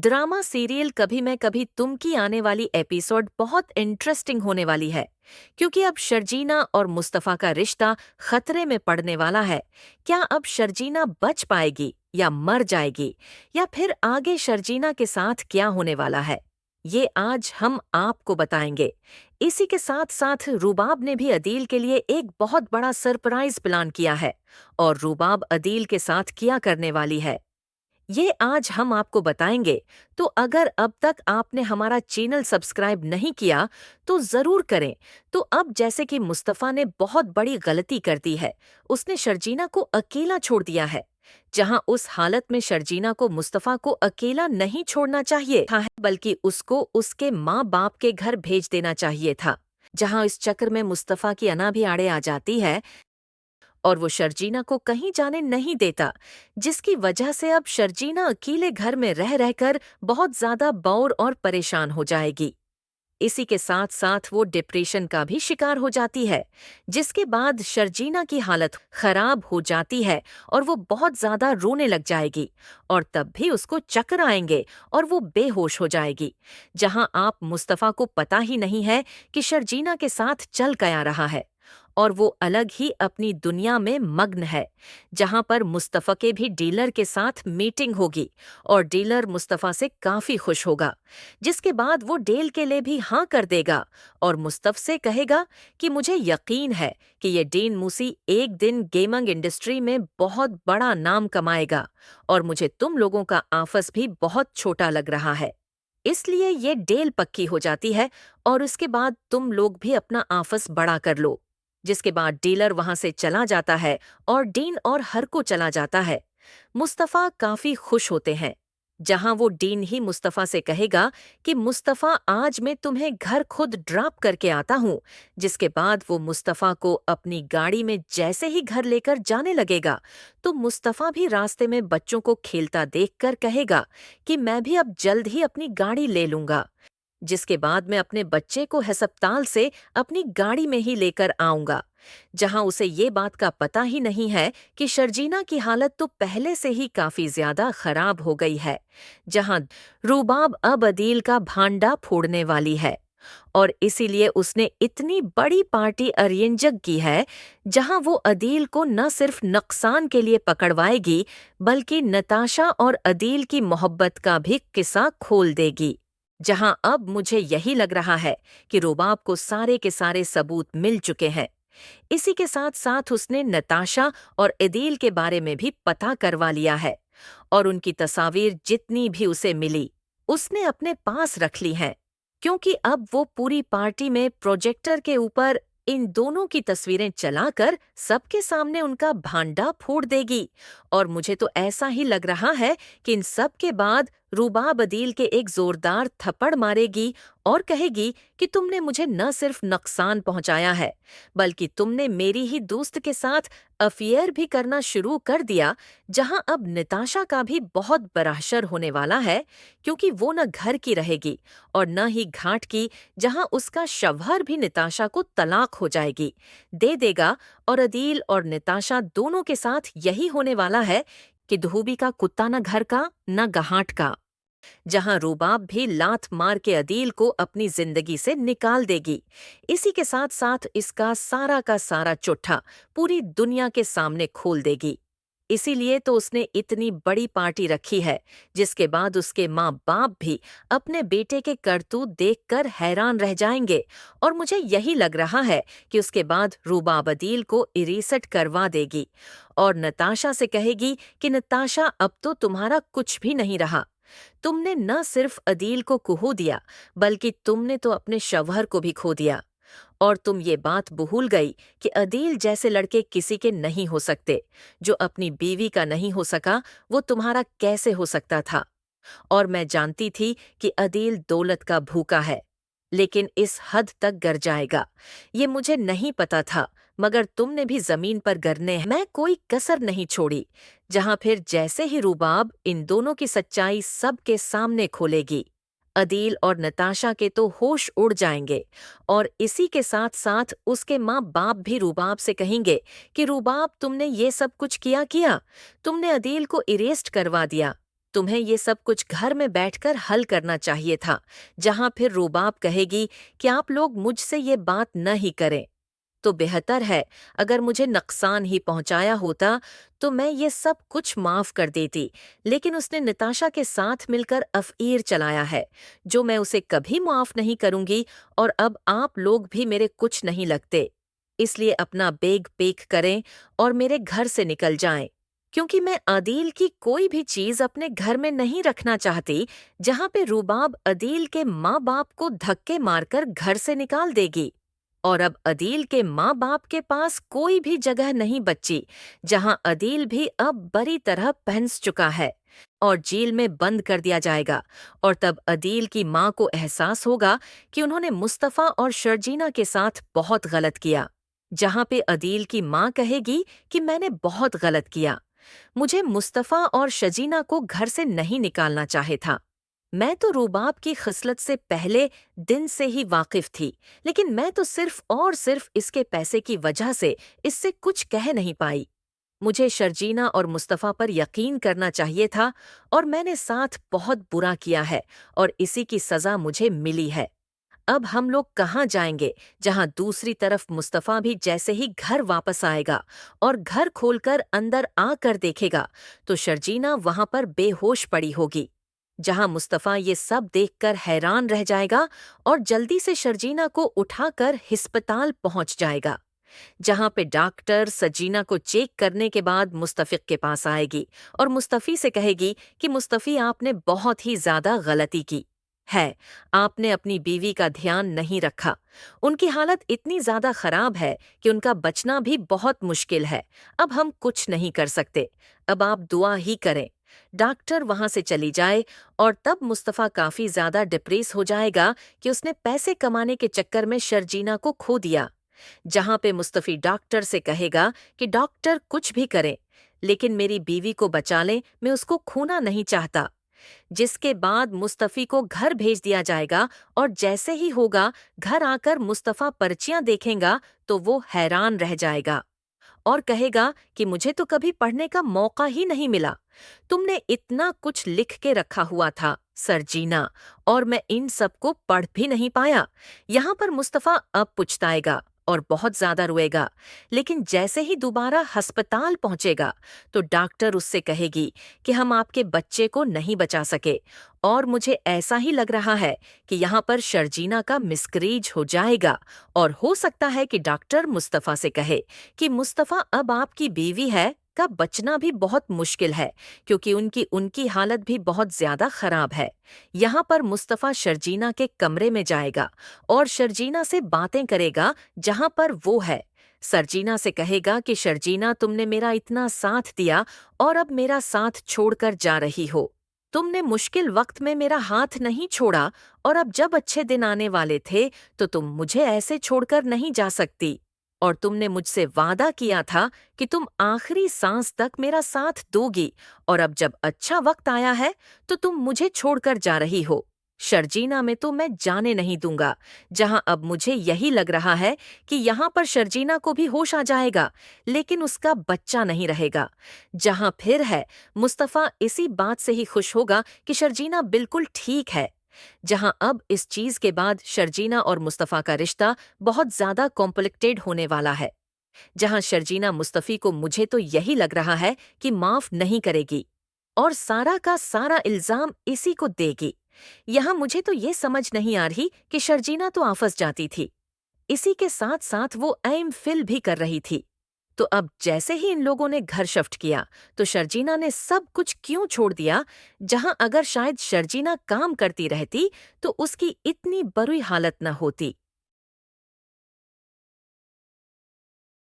Drama serial कभी मैं कभी तुम की आने वाली एपिसोड बहुत इंटरेस्टिंग होने वाली है। क्योंकि अब शर्जीना और मुस्तफा का रिश्ता खतरे में पड़ने वाला है। क्या अब शर्जीना बच पाएगी या मर जाएगी, या फिर आगे शर्जीना के साथ क्या होने वाला है, ये आज हम आपको बताएंगे। इसी के साथ साथ रूबाब ने भी अदील के लिए एक बहुत बड़ा सरप्राइज प्लान किया है, और रूबाब अदील के साथ क्या करने वाली है, ये आज हम आपको बताएंगे। तो अगर अब तक आपने हमारा चैनल सब्सक्राइब नहीं किया तो जरूर करें। तो अब जैसे कि मुस्तफा ने बहुत बड़ी गलती कर दी है, उसने शर्जीना को अकेला छोड़ दिया है। जहां उस हालत में शर्जीना को मुस्तफा को अकेला नहीं छोड़ना चाहिए था, बल्कि उसको उसके माँ बाप के घर भेज देना चाहिए था। जहां इस चक्कर में मुस्तफा की अना भी आड़े आ जाती है और वो शर्जीना को कहीं जाने नहीं देता, जिसकी वजह से अब शर्जीना अकेले घर में रह रहकर बहुत ज्यादा बोर और परेशान हो जाएगी। इसी के साथ साथ वो डिप्रेशन का भी शिकार हो जाती है, जिसके बाद शर्जीना की हालत खराब हो जाती है और वो बहुत ज्यादा रोने लग जाएगी, और तब भी उसको चक्कर आएंगे और वो बेहोश हो जाएगी। जहां आप मुस्तफा को पता ही नहीं है कि शर्जीना के साथ चल क्या रहा है, और वो अलग ही अपनी दुनिया में मग्न है। जहां पर मुस्तफा के भी डीलर के साथ मीटिंग होगी, और डीलर मुस्तफा से काफी खुश होगा, जिसके बाद वो डेल के लिए भी हाँ कर देगा और मुस्तफ से कहेगा कि मुझे यकीन है कि ये डीन मूसी एक दिन गेमिंग इंडस्ट्री में बहुत बड़ा नाम कमाएगा, और मुझे तुम लोगों का आपस भी बहुत छोटा लग रहा है। इसलिए ये डेल पक्की हो जाती है, और उसके बाद तुम लोग भी अपना आपस बड़ा कर लो। जिसके बाद डीलर वहां से चला जाता है और डीन और हर को चला जाता है। मुस्तफा काफी खुश होते हैं, जहां वो डीन ही मुस्तफा से कहेगा कि मुस्तफा आज मैं तुम्हें घर खुद ड्रॉप करके आता हूँ। जिसके बाद वो मुस्तफा को अपनी गाड़ी में जैसे ही घर लेकर जाने लगेगा, तो मुस्तफा भी रास्ते में बच्चों को खेलता देखकर कहेगा कि मैं भी अब जल्द ही अपनी गाड़ी ले लूंगा। जिसके बाद मैं अपने बच्चे को हस्पताल से अपनी गाड़ी में ही लेकर आऊंगा। जहां उसे ये बात का पता ही नहीं है कि शर्जीना की हालत तो पहले से ही काफी ज्यादा खराब हो गई है। जहां रूबाब अब अदील का भांडा फोड़ने वाली है, और इसीलिए उसने इतनी बड़ी पार्टी अरेंज की है, जहां वो अदील को न सिर्फ नुकसान के लिए पकड़वाएगी, बल्कि नताशा और अदील की मोहब्बत का भी किस्सा खोल देगी। जहां अब मुझे यही लग रहा है कि रुबाब को सारे के सारे सबूत मिल चुके हैं। इसी के साथ साथ उसने नताशा और अदील के बारे में भी पता करवा लिया है, और उनकी तस्वीर जितनी भी उसे मिली उसने अपने पास रख ली हैं, क्योंकि अब वो पूरी पार्टी में प्रोजेक्टर के ऊपर इन दोनों की तस्वीरें चलाकर सबके सामने उनका भांडा फोड़ देगी। और मुझे तो ऐसा ही लग रहा है कि इन सब के बाद रूबाब अदील के एक जोरदार थप्पड़ मारेगी और कहेगी कि तुमने मुझे न सिर्फ नुकसान पहुंचाया है, बल्कि तुमने मेरी ही दोस्त के साथ अफेयर भी करना शुरू कर दिया। जहां अब निताशा का भी बहुत बरहशर होने वाला है, क्योंकि वो न घर की रहेगी और न ही घाट की, जहां उसका शवहर भी निताशा को तलाक हो जाएगी दे देगा। और अदील और निताशा दोनों के साथ यही होने वाला है कि धोबी का कुत्ता न घर का न गहाट का। जहां रूबाब भी लात मार के अदील को अपनी जिंदगी से निकाल देगी। इसी के साथ साथ इसका सारा का सारा चुट्ठा पूरी दुनिया के सामने खोल देगी। इसीलिए तो उसने इतनी बड़ी पार्टी रखी है, जिसके बाद उसके माँ बाप भी अपने बेटे के करतूत देखकर हैरान रह जाएंगे। और मुझे यही लग रहा है कि उसके बाद रूबाब अदील को इरेसट करवा देगी, और नताशा से कहेगी कि नताशा अब तो तुम्हारा कुछ भी नहीं रहा। तुमने न सिर्फ अदील को कुहू दिया, बल्कि तुमने तो अपने शवहर को भी खो दिया। और तुम ये बात भूल गई कि अदील जैसे लड़के किसी के नहीं हो सकते। जो अपनी बीवी का नहीं हो सका, वो तुम्हारा कैसे हो सकता था। और मैं जानती थी कि अदील दौलत का भूखा है, लेकिन इस हद तक गर जाएगा ये मुझे नहीं पता था। मगर तुमने भी जमीन पर गिरने मैं कोई कसर नहीं छोड़ी। जहां फिर जैसे ही रूबाब इन दोनों की सच्चाई सबके सामने खोलेगी, अदील और नताशा के तो होश उड़ जाएंगे। और इसी के साथ साथ उसके माँ बाप भी रूबाब से कहेंगे कि रूबाब तुमने ये सब कुछ किया किया, तुमने अदील को इरेस्ट करवा दिया। तुम्हें ये सब कुछ घर में बैठकर हल करना चाहिए था, जहाँ फिर रूबाब कहेगी कि आप लोग मुझसे ये बात न ही करें। तो बेहतर है, अगर मुझे नुकसान ही पहुंचाया होता तो मैं ये सब कुछ माफ कर देती, लेकिन उसने निताशा के साथ मिलकर अफीर चलाया है, जो मैं उसे कभी माफ नहीं करूंगी। और अब आप लोग भी मेरे कुछ नहीं लगते, इसलिए अपना बेग पैक करें और मेरे घर से निकल जाएं, क्योंकि मैं अदील की कोई भी चीज अपने घर में नहीं रखना चाहती जहां पे रूबाब अदील के माँ बाप को धक्के मारकर घर से निकाल देगी। और अब अदील के माँ बाप के पास कोई भी जगह नहीं बची, जहां अदील भी अब बुरी तरह पहंस चुका है और जेल में बंद कर दिया जाएगा। और तब अदील की माँ को एहसास होगा कि उन्होंने मुस्तफ़ा और शर्जीना के साथ बहुत गलत किया, जहां पे अदील की माँ कहेगी कि मैंने बहुत गलत किया, मुझे मुस्तफ़ा और शजीना को घर से नहीं निकालना चाहे था। मैं तो रूबाब की खिसलत से पहले दिन से ही वाकिफ थी, लेकिन मैं तो सिर्फ और सिर्फ इसके पैसे की वजह से इससे कुछ कह नहीं पाई। मुझे शर्जीना और मुस्तफ़ा पर यकीन करना चाहिए था, और मैंने साथ बहुत बुरा किया है और इसी की सज़ा मुझे मिली है। अब हम लोग कहाँ जाएंगे, जहाँ दूसरी तरफ मुस्तफ़ा भी जैसे ही घर वापस आएगा और घर खोलकर अंदर आकर देखेगा तो शर्जीना वहाँ पर बेहोश पड़ी होगी। जहाँ मुस्तफ़ा ये सब देखकर हैरान रह जाएगा और जल्दी से शर्जीना को उठाकर हिस्पताल पहुँच जाएगा, जहाँ पे डॉक्टर सजीना को चेक करने के बाद मुस्तफ़िक के पास आएगी और मुस्तफ़ी से कहेगी कि मुस्तफ़ी, आपने बहुत ही ज़्यादा गलती की है, आपने अपनी बीवी का ध्यान नहीं रखा। उनकी हालत इतनी ज़्यादा खराब है कि उनका बचना भी बहुत मुश्किल है। अब हम कुछ नहीं कर सकते, अब आप दुआ ही करें। डॉक्टर वहां से चली जाए और तब मुस्तफ़ा काफ़ी ज़्यादा डिप्रेस हो जाएगा कि उसने पैसे कमाने के चक्कर में शर्जीना को खो दिया। जहां पे मुस्तफ़ी डॉक्टर से कहेगा कि डॉक्टर कुछ भी करें, लेकिन मेरी बीवी को बचा लें, मैं उसको खोना नहीं चाहता। जिसके बाद मुस्तफ़ी को घर भेज दिया जाएगा और जैसे ही होगा घर आकर मुस्तफ़ा पर्चियां देखेगा तो वो हैरान रह जाएगा और कहेगा कि मुझे तो कभी पढ़ने का मौका ही नहीं मिला। तुमने इतना कुछ लिख के रखा हुआ था सरजीना, और मैं इन सब को पढ़ भी नहीं पाया। यहाँ पर मुस्तफ़ा अब पुछताएगा और बहुत ज्यादा रोएगा, लेकिन जैसे ही दोबारा अस्पताल पहुंचेगा तो डॉक्टर उससे कहेगी कि हम आपके बच्चे को नहीं बचा सके, और मुझे ऐसा ही लग रहा है कि यहाँ पर शर्जीना का मिसकरीज हो जाएगा। और हो सकता है कि डॉक्टर मुस्तफ़ा से कहे कि मुस्तफ़ा, अब आपकी बीवी है का बचना भी बहुत मुश्किल है, क्योंकि उनकी उनकी हालत भी बहुत ज्यादा खराब है। यहाँ पर मुस्तफ़ा शर्जीना के कमरे में जाएगा और शर्जीना से बातें करेगा जहाँ पर वो है। सरजीना से कहेगा कि शर्जीना, तुमने मेरा इतना साथ दिया और अब मेरा साथ छोड़कर जा रही हो। तुमने मुश्किल वक्त में मेरा हाथ नहीं छोड़ा, और अब जब अच्छे दिन आने वाले थे तो तुम मुझे ऐसे छोड़कर नहीं जा सकती। और तुमने मुझसे वादा किया था कि तुम आखिरी सांस तक मेरा साथ दोगी, और अब जब अच्छा वक्त आया है तो तुम मुझे छोड़कर जा रही हो। शर्जीना में तो मैं जाने नहीं दूंगा, जहां अब मुझे यही लग रहा है कि यहाँ पर शर्जीना को भी होश आ जाएगा, लेकिन उसका बच्चा नहीं रहेगा। जहां फिर है, मुस्तफ़ा इसी बात से ही खुश होगा कि शर्जीना बिल्कुल ठीक है। जहां अब इस चीज के बाद शर्जीना और मुस्तफ़ा का रिश्ता बहुत ज्यादा कॉम्प्लिकेटेड होने वाला है, जहां शर्जीना मुस्तफ़ी को, मुझे तो यही लग रहा है, कि माफ नहीं करेगी और सारा का सारा इल्जाम इसी को देगी। यहाँ मुझे तो ये समझ नहीं आ रही कि शर्जीना तो आफस जाती थी, इसी के साथ साथ वो एम फिल भी कर रही थी। तो अब जैसे ही इन लोगों ने घर शिफ्ट किया तो शर्जीना ने सब कुछ क्यों छोड़ दिया, जहां अगर शायद शर्जीना काम करती रहती तो उसकी इतनी बुरी हालत न होती।